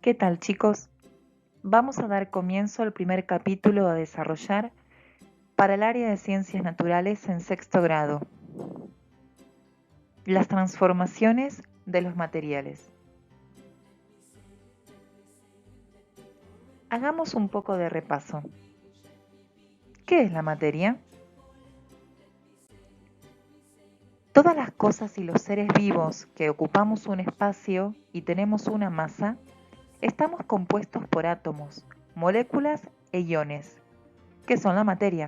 ¿Qué tal, chicos? Vamos a dar comienzo al primer capítulo a desarrollar para el área de Ciencias Naturales en sexto grado. Las transformaciones de los materiales. Hagamos un poco de repaso. ¿Qué es la materia? Todas las cosas y los seres vivos que ocupamos un espacio y tenemos una masa, estamos compuestos por átomos, moléculas e iones, que son la materia.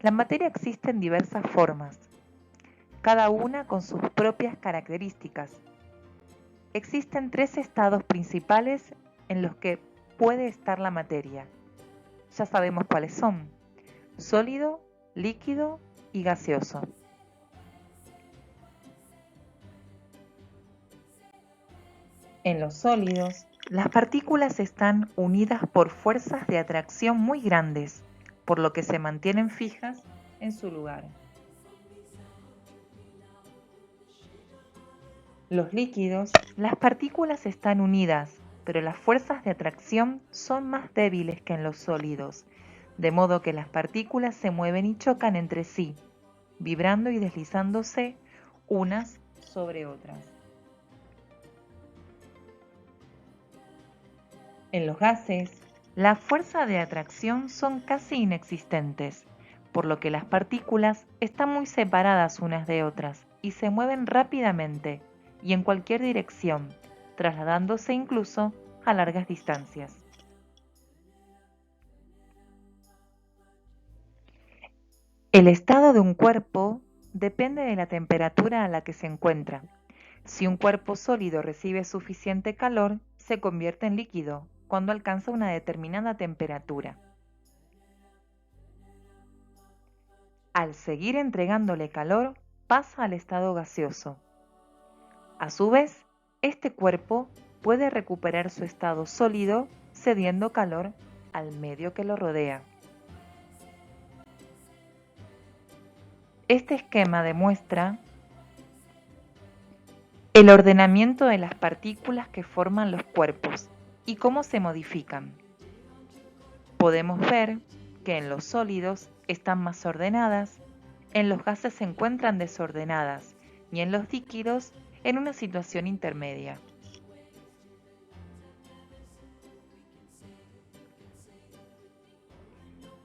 La materia existe en diversas formas, cada una con sus propias características. Existen tres estados principales en los que puede estar la materia. Ya sabemos cuáles son: sólido, líquido y gaseoso. En los sólidos, las partículas están unidas por fuerzas de atracción muy grandes, por lo que se mantienen fijas en su lugar. Los líquidos, las partículas están unidas, pero las fuerzas de atracción son más débiles que en los sólidos, de modo que las partículas se mueven y chocan entre sí, vibrando y deslizándose unas sobre otras. En los gases, la fuerza de atracción son casi inexistentes, por lo que las partículas están muy separadas unas de otras y se mueven rápidamente y en cualquier dirección, trasladándose incluso a largas distancias. El estado de un cuerpo depende de la temperatura a la que se encuentra. Si un cuerpo sólido recibe suficiente calor, se convierte en líquido cuando alcanza una determinada temperatura. Al seguir entregándole calor, pasa al estado gaseoso. A su vez, este cuerpo puede recuperar su estado sólido cediendo calor al medio que lo rodea. Este esquema demuestra el ordenamiento de las partículas que forman los cuerpos y cómo se modifican. Podemos ver que en los sólidos están más ordenadas, en los gases se encuentran desordenadas y en los líquidos en una situación intermedia.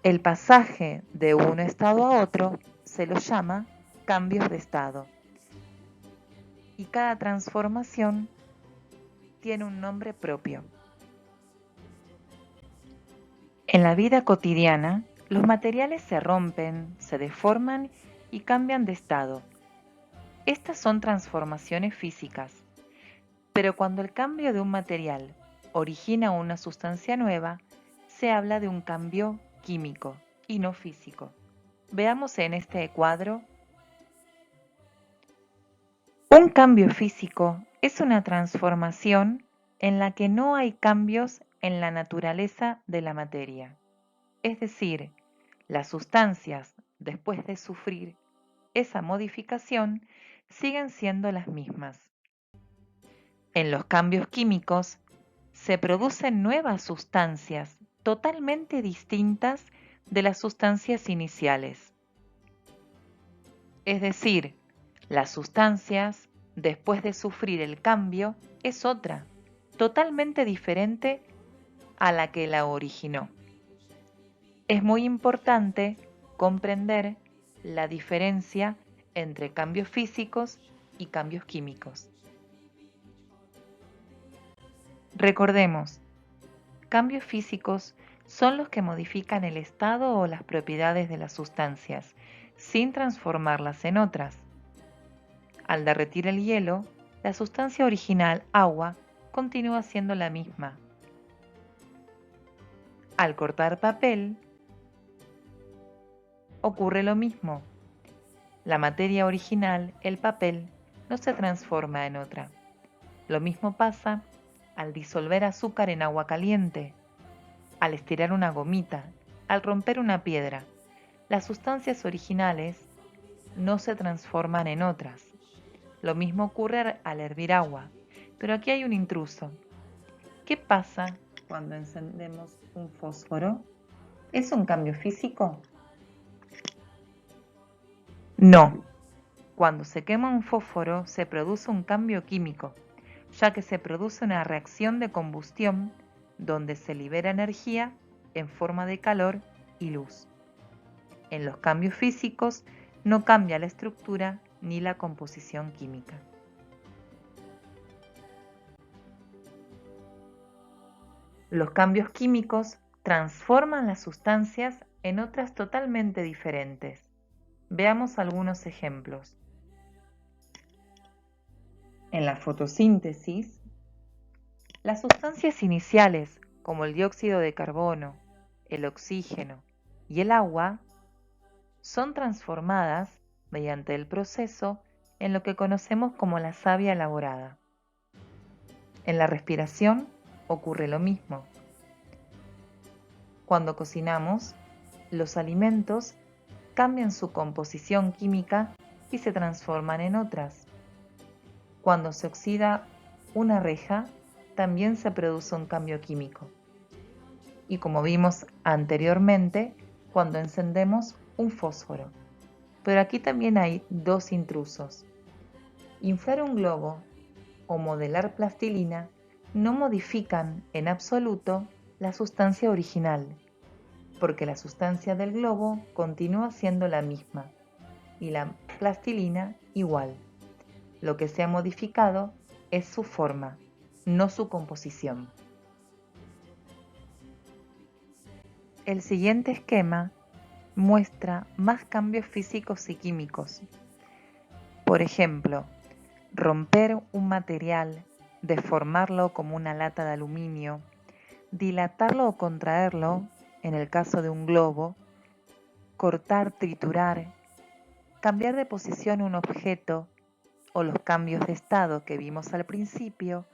El pasaje de un estado a otro se lo llama cambios de estado y cada transformación tiene un nombre propio. En la vida cotidiana, los materiales se rompen, se deforman y cambian de estado. Estas son transformaciones físicas, pero cuando el cambio de un material origina una sustancia nueva, se habla de un cambio químico y no físico. Veamos en este cuadro. Un cambio físico es una transformación en la que no hay cambios en la naturaleza de la materia. Es decir, las sustancias, después de sufrir esa modificación, siguen siendo las mismas. En los cambios químicos, se producen nuevas sustancias totalmente distintas de las sustancias iniciales. Es decir, las sustancias, después de sufrir el cambio, es otra, totalmente diferente a la que la originó. Es muy importante comprender la diferencia entre cambios físicos y cambios químicos. Recordemos, cambios físicos son los que modifican el estado o las propiedades de las sustancias, sin transformarlas en otras. Al derretir el hielo, la sustancia original, agua, continúa siendo la misma. Al cortar papel, ocurre lo mismo. La materia original, el papel, no se transforma en otra. Lo mismo pasa al disolver azúcar en agua caliente, al estirar una gomita, al romper una piedra. Las sustancias originales no se transforman en otras. Lo mismo ocurre al hervir agua, pero aquí hay un intruso, ¿Qué pasa cuando encendemos un fósforo? ¿Es un cambio físico? No. Cuando se quema un fósforo se produce un cambio químico, ya que se produce una reacción de combustión donde se libera energía en forma de calor y luz. En los cambios físicos no cambia la estructura ni la composición química. Los cambios químicos transforman las sustancias en otras totalmente diferentes. Veamos algunos ejemplos. En la fotosíntesis, las sustancias iniciales, como el dióxido de carbono, el oxígeno y el agua, son transformadas mediante el proceso en lo que conocemos como la savia elaborada. En la respiración ocurre lo mismo. Cuando cocinamos, los alimentos cambian su composición química y se transforman en otras. Cuando se oxida una reja, también se produce un cambio químico. Y como vimos anteriormente, cuando encendemos un fósforo. Pero aquí también hay dos intrusos. Inflar un globo o modelar plastilina no modifican en absoluto la sustancia original, porque la sustancia del globo continúa siendo la misma y la plastilina igual. Lo que se ha modificado es su forma, no su composición. El siguiente esquema muestra más cambios físicos y químicos. Por ejemplo, romper un material, deformarlo como una lata de aluminio, dilatarlo o contraerlo, en el caso de un globo, cortar, triturar, cambiar de posición un objeto o los cambios de estado que vimos al principio,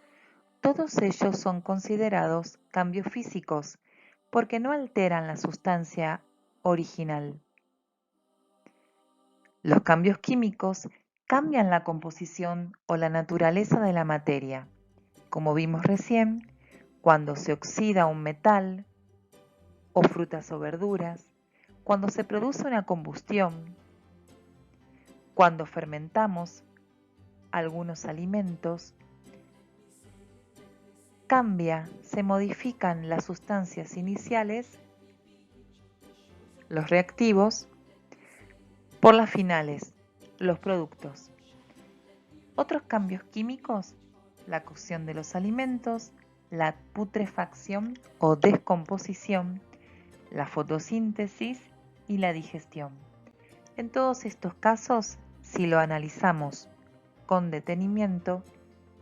todos ellos son considerados cambios físicos porque no alteran la sustancia original. Los cambios químicos cambian la composición o la naturaleza de la materia, como vimos recién, cuando se oxida un metal o frutas o verduras, cuando se produce una combustión, cuando fermentamos algunos alimentos, se modifican las sustancias iniciales, los reactivos, por las finales, los productos. Otros cambios químicos, la cocción de los alimentos, la putrefacción o descomposición, la fotosíntesis y la digestión. En todos estos casos, si lo analizamos con detenimiento,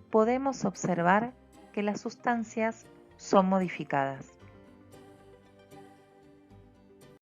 podemos observar que las sustancias son modificadas.